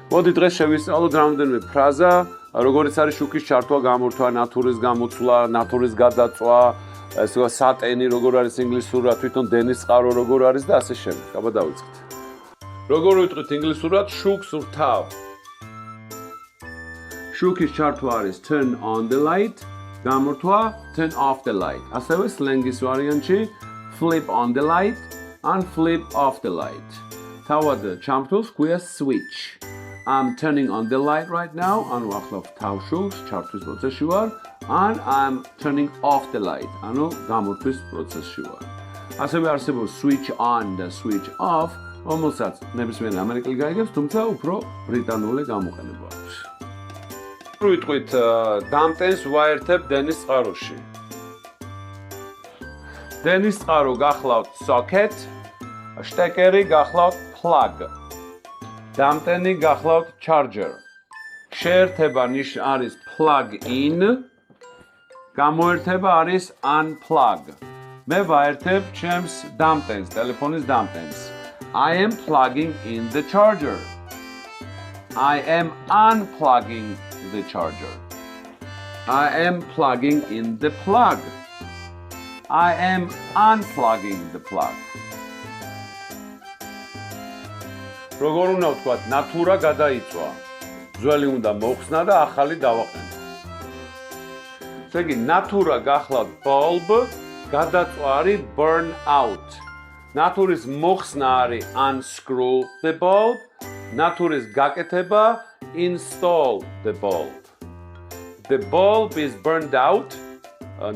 მოდი დღეს შევისწავლოთ რამდენიმე ფრაზა, როგორიც არის შუქის ჩართვა, გამორთვა, ნათურის გამოცვლა, ნათურის გადაწვა, ესე ვთქვათ, სატენი როგორ არის ინგლისურად, თვითონ დენის წყარო როგორ არის და ასე შემდეგ. აბა დავიწყეთ. როგორ ვიტყვით ინგლისურად შუქს რთავ? შუქის ჩართვა არის turn on the light, გამორთვა turn off the light. ასევე სლენგის ვარიანტში flip on the light and flip off the light. თავად ჩამრთულს გვია switch. I'm turning on the light right now, ანუ ახლა თავშულს ჩართვის პროცესში ვარ, and I'm turning off the light, ანუ გამორთვის პროცესში ვარ. ასევე არსებობს switch on და switch off, რომელსაც ნებისმიერი ამერიკელი გაიგებს, თუმცა უფრო ბრიტანული გამოყენება აქვს. ვიტყვით დამტენს ვაერთებ დენის წყაროში. დენის წყარო გახლავთ socket, შტეკერი გახლავთ plug. დამტენი გახლავთ charger. შეერთება არის plug in, გამოერთება არის unplug. მე ვაერთებ ჩემს დამტენს, ტელეფონის დამტენს. I am plugging in the charger. I am unplugging the charger. I am plugging in the plug. I am unplugging the plug. როგორ უნდა ვთქვათ, ნათურა გადაიწვა. ძველი უნდა მოხსნა და ახალი დავაყენო. ესე იგი, ნათურა გახლავთ bulb, გადაწვა არის burn out. ნათურის მოხსნა არის unscrew the bulb, ნათურის გაკეთება install the bulb. The bulb is burned out.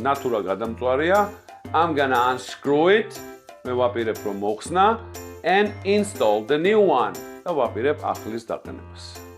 ნათურა გადამწვარია. I'm gonna unscrew it. მე ვაპირებ რომ მოხსნა and install the new one. და ვაპირებ ახლის დაყენებას.